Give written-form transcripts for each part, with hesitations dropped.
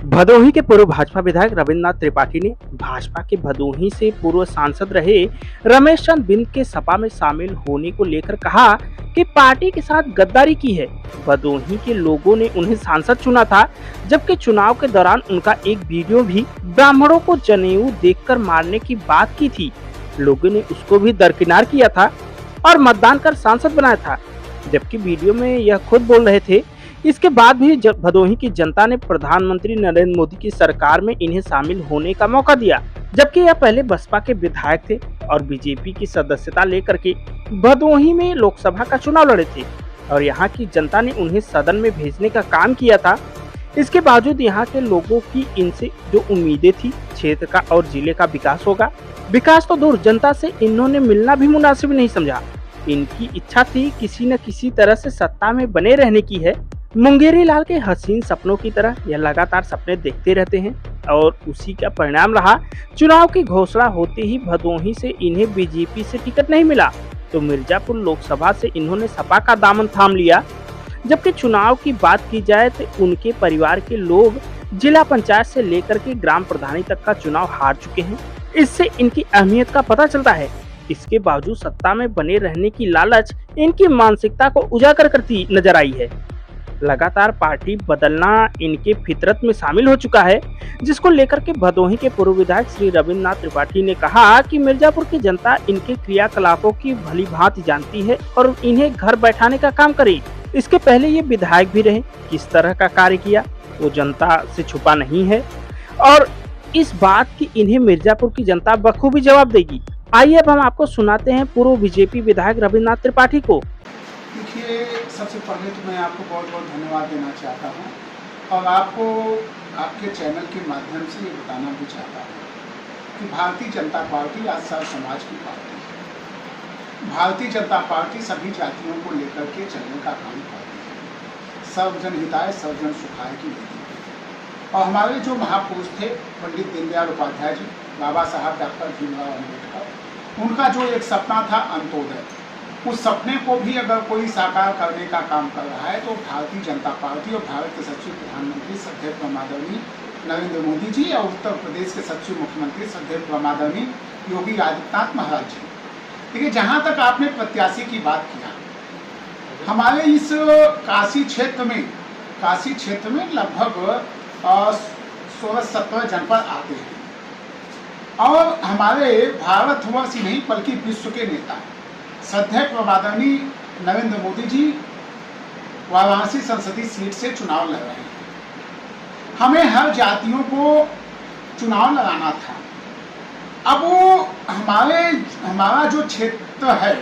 भदोही के पूर्व भाजपा विधायक रविन्द्रनाथ त्रिपाठी ने भाजपा के भदोही से पूर्व सांसद रहे रमेश चंद्र बिंद के सपा में शामिल होने को लेकर कहा कि पार्टी के साथ गद्दारी की है। भदोही के लोगों ने उन्हें सांसद चुना था, जबकि चुनाव के दौरान उनका एक वीडियो भी ब्राह्मणों को जनेऊ देखकर मारने की बात की थी। लोगों ने उसको भी दरकिनार किया था और मतदान कर सांसद बनाया था, जबकि वीडियो में यह खुद बोल रहे थे। इसके बाद भी भदोही की जनता ने प्रधानमंत्री नरेंद्र मोदी की सरकार में इन्हें शामिल होने का मौका दिया, जबकि यह पहले बसपा के विधायक थे और बीजेपी की सदस्यता लेकर के भदोही में लोकसभा का चुनाव लड़े थे और यहाँ की जनता ने उन्हें सदन में भेजने का काम किया था। इसके बावजूद यहाँ के लोगों की इनसे जो उम्मीदें थी क्षेत्र का और जिले का विकास होगा, विकास तो दूर, जनता से इन्होंने मिलना भी मुनासिब नहीं समझा। इनकी इच्छा थी किसी न किसी तरह से सत्ता में बने रहने की है। मुंगेरी लाल के हसीन सपनों की तरह यह लगातार सपने देखते रहते हैं और उसी का परिणाम रहा। चुनाव की घोषणा होते ही भदोही से इन्हें बीजेपी से टिकट नहीं मिला तो मिर्जापुर लोकसभा से इन्होंने सपा का दामन थाम लिया। जबकि चुनाव की बात की जाए तो उनके परिवार के लोग जिला पंचायत से लेकर के ग्राम प्रधानी तक का चुनाव हार चुके हैं। इससे इनकी अहमियत का पता चलता है। इसके बावजूद सत्ता में बने रहने की लालच इनकी मानसिकता को उजागर करती नजर आई है। लगातार पार्टी बदलना इनके फितरत में शामिल हो चुका है, जिसको लेकर के भदोही के पूर्व विधायक श्री रविन्द्रनाथ त्रिपाठी ने कहा कि मिर्जापुर की जनता इनके क्रियाकलापों की भली भांति जानती है और इन्हें घर बैठाने का काम करे। इसके पहले ये विधायक भी रहे, किस तरह का कार्य किया वो जनता से छुपा नहीं है और इस बात की इन्हें मिर्जापुर की जनता बखूबी जवाब देगी। आइए अब हम आपको सुनाते हैं पूर्व बीजेपी विधायक रविन्द्रनाथ त्रिपाठी को। देखिए, सबसे पहले तो मैं आपको बहुत बहुत धन्यवाद देना चाहता हूँ और आपको आपके चैनल के माध्यम से ये बताना भी चाहता हूँ कि भारतीय जनता पार्टी आज सर्व समाज की पार्टी है। भारतीय जनता पार्टी सभी जातियों को लेकर के चलने का काम करती है। सर्वजन हिताय सर्वजन सुखाय की नीति है। और हमारे जो महापुरुष थे पंडित दीनदयाल उपाध्याय जी, बाबा साहब डॉक्टर भीमराव अम्बेडकर, उनका जो एक सपना था अंत्योदय, उस सपने को भी अगर कोई साकार करने का काम कर रहा है तो भारतीय जनता पार्टी और भारत के सचिव प्रधानमंत्री श्रद्धेय प्रमादरणीय नरेंद्र मोदी जी और उत्तर प्रदेश के सचिव मुख्यमंत्री श्रद्धेय प्रमादरणीय योगी आदित्यनाथ महाराज जी। देखिए, जहाँ तक आपने प्रत्याशी की बात किया, हमारे इस काशी क्षेत्र में लगभग 16-17 जनपद आते हैं और हमारे भारतवर्ष ही नहीं बल्कि विश्व के नेता श्रद्धेय प्रमादरणीय नरेंद्र मोदी जी वाराणसी संसदीय सीट से चुनाव लड़ रहे हैं। हमें हर जातियों को चुनाव लड़ाना था। अब वो हमारा जो क्षेत्र है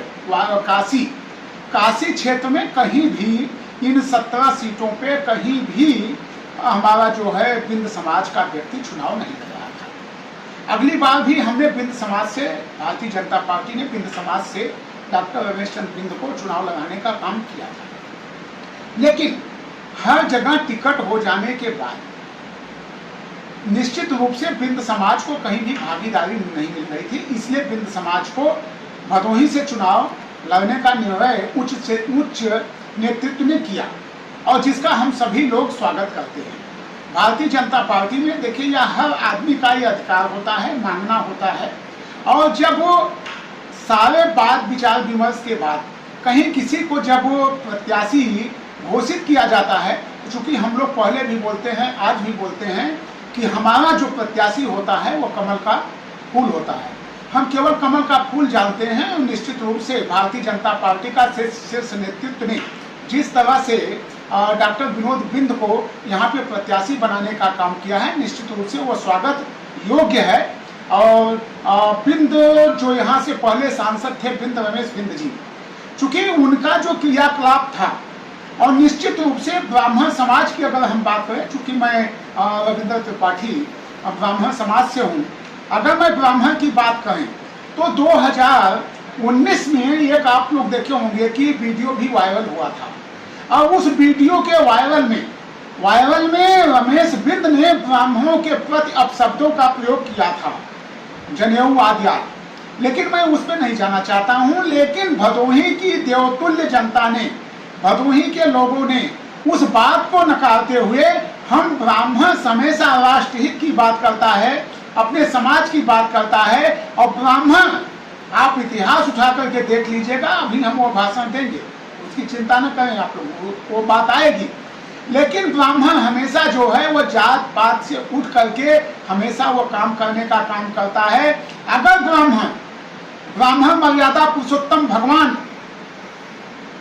काशी क्षेत्र में कहीं भी इन 17 सीटों पे कहीं भी हमारा जो है बिंद समाज का व्यक्ति चुनाव नहीं लड़ रहा था। अगली बार भी हमने बिंद समाज से, भारतीय जनता पार्टी ने बिंद समाज से डॉक्टर रमेश चंद्र बिंद को चुनाव लगाने का काम किया था। लेकिन हर जगह टिकट हो जाने के बाद निश्चित रूप से बिंद समाज को कहीं भी भागीदारी नहीं मिल रही थी। इसलिए बिंद समाज को भदोही से चुनाव लड़ने का निर्णय उच्च नेतृत्व ने किया और जिसका हम सभी लोग स्वागत करते हैं। भारतीय जनता पार्टी में देखिए, यह हर आदमी का ये अधिकार होता है, मांगना होता है और जब वो सारे बात विचार विमर्श के बाद कहीं किसी को जब वो प्रत्याशी घोषित किया जाता है, चूंकि हम लोग पहले भी बोलते हैं, आज भी बोलते हैं कि हमारा जो प्रत्याशी होता है वो कमल का फूल होता है। हम केवल कमल का फूल जानते हैं और निश्चित रूप से भारतीय जनता पार्टी का शीर्ष नेतृत्व ने जिस तरह से डॉक्टर विनोद बिंद को यहाँ पे प्रत्याशी बनाने का काम किया है, निश्चित रूप से वो स्वागत योग्य है। और बिंद जो यहाँ से पहले सांसद थे, बिंद रमेश बिंद जी, चूंकि उनका जो क्रियाकलाप था और निश्चित रूप से ब्राह्मण समाज की अगर हम बात करें, चूंकि मैं रविन्द्र त्रिपाठी ब्राह्मण समाज से हूँ, अगर मैं ब्राह्मण की बात करें तो 2019 में एक आप लोग देखे होंगे कि वीडियो भी वायरल हुआ था और उस वीडियो के वायरल में रमेश बिंद ने ब्राह्मणों के प्रति अपशब्दों का प्रयोग किया था, जनेऊ आदि। लेकिन मैं उस पर नहीं जाना चाहता हूं। लेकिन भदोही की देवतुल्य जनता ने, भदोही के लोगों ने उस बात को नकारते हुए हम ब्राह्मण हमेशा राष्ट्रहित की बात करता है, अपने समाज की बात करता है। और ब्राह्मण, आप इतिहास उठा करके देख लीजिएगा, अभी हम वो भाषण देंगे, उसकी चिंता न करें आप लोग, वो बात आएगी। लेकिन ब्राह्मण हमेशा जो है वो जात पात से उठ करके हमेशा वो काम करने का काम करता है। अगर ब्राह्मण मर्यादा पुरुषोत्तम भगवान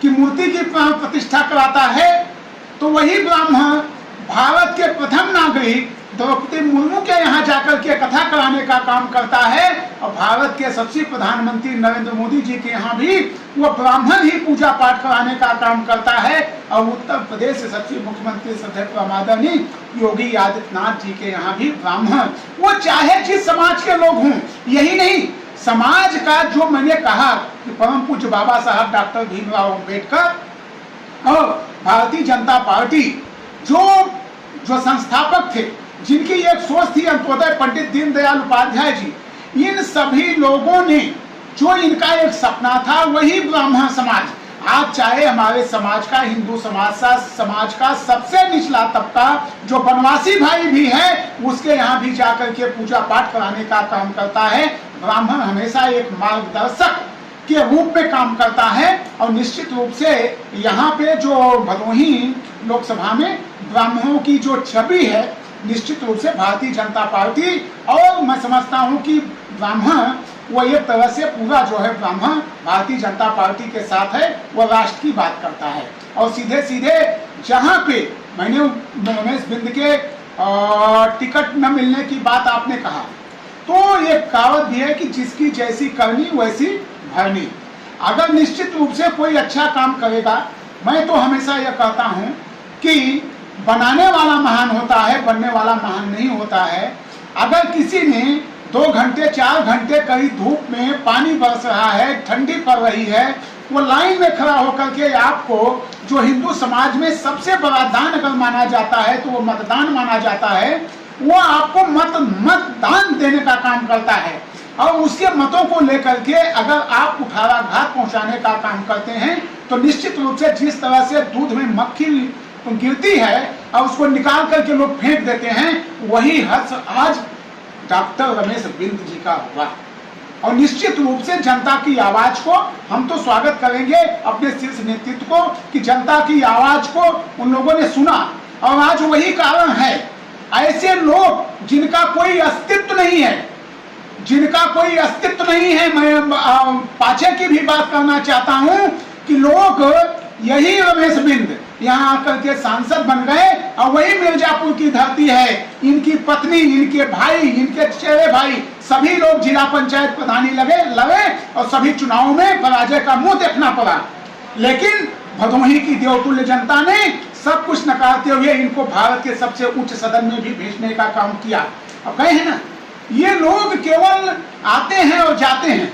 की मूर्ति की प्राण प्रतिष्ठा कराता है, तो वही ब्राह्मण भारत के प्रथम नागरिक द्रौपदी मुर्मू के यहाँ जाकर के कथा कराने का काम करता है। और भारत के सचिव प्रधानमंत्री नरेंद्र मोदी जी के यहाँ भी वो ब्राह्मण ही पूजा पाठ कराने का काम करता है। और उत्तर प्रदेश से सचिव मुख्यमंत्री श्रद्धेय आदरणीय योगी आदित्यनाथ जी के यहाँ भी ब्राह्मण, वो चाहे जिस समाज के लोग हों, यही नहीं समाज का, जो मैंने कहा कि परम पूज्य बाबा साहब डॉक्टर भीमराव अंबेडकर और भारतीय जनता पार्टी जो संस्थापक थे, जिनकी एक सोच थी अंत्योदय पंडित दीनदयाल उपाध्याय जी, इन सभी लोगों ने जो इनका एक सपना था वही ब्राह्मण समाज। आज चाहे हमारे समाज का, हिंदू समाज का सबसे निचला तबका जो वनवासी भाई भी है, उसके यहाँ भी जाकर के पूजा पाठ कराने का काम करता है। ब्राह्मण हमेशा एक मार्गदर्शक के रूप में काम करता है। और निश्चित रूप से यहाँ पे जो भदोही लोकसभा में ब्राह्मणों की जो छवि है, निश्चित रूप से भारतीय जनता पार्टी, और मैं समझता हूँ कि ब्राह्मण वो एक तरह से पूरा जो है ब्राह्मण भारतीय जनता पार्टी के साथ है, वो राष्ट्र की बात करता है। और सीधे सीधे जहाँ पे मैंने रमेश बिंद के टिकट न मिलने की बात आपने कहा, तो ये कहावत भी है कि जिसकी जैसी करनी वैसी भरनी। अगर निश्चित रूप से कोई अच्छा काम करेगा, मैं तो हमेशा यह कहता हूँ कि बनाने वाला महान होता है, बनने वाला महान नहीं होता है। अगर किसी ने 2 घंटे 4 घंटे कड़ी धूप में पानी बरस रहा है, ठंडी पड़ रही है, वो लाइन में खड़ा होकर के आपको, जो हिंदू समाज में सबसे बड़ा दान अगर माना जाता है तो वो मतदान माना जाता है, वो आपको मतदान देने का काम करता है। और उसके मतों को लेकर के अगर आप कुठाराघात पहुंचाने का काम करते हैं, तो निश्चित रूप से जिस तरह से दूध में मक्खी गिरती है और उसको निकाल करके लोग फेंक देते हैं, वही हर्ष आज डॉक्टर रमेश बिंद जी का हुआ। और निश्चित रूप से जनता की आवाज को हम तो स्वागत करेंगे, अपने शीर्ष नेतृत्व को, कि जनता की आवाज को उन लोगों ने सुना। और आज वही कारण है, ऐसे लोग जिनका कोई अस्तित्व नहीं है, मैं पाछे की भी बात करना चाहता हूं कि लोग, यही रमेश बिंद यहाँ आकर के सांसद बन गए, और वही मिर्जापुर की धरती है, इनकी पत्नी, इनके भाई, इनके चेहरे भाई, सभी लोग जिला पंचायत प्रधानी लगे और सभी चुनावों में पराजय का मुंह देखना पड़ा। लेकिन भदोही की देवतुल्य जनता ने सब कुछ नकारते हुए इनको भारत के सबसे उच्च सदन में भी भेजने का काम किया। अब कहे हैं ना, ये लोग केवल आते हैं और जाते हैं,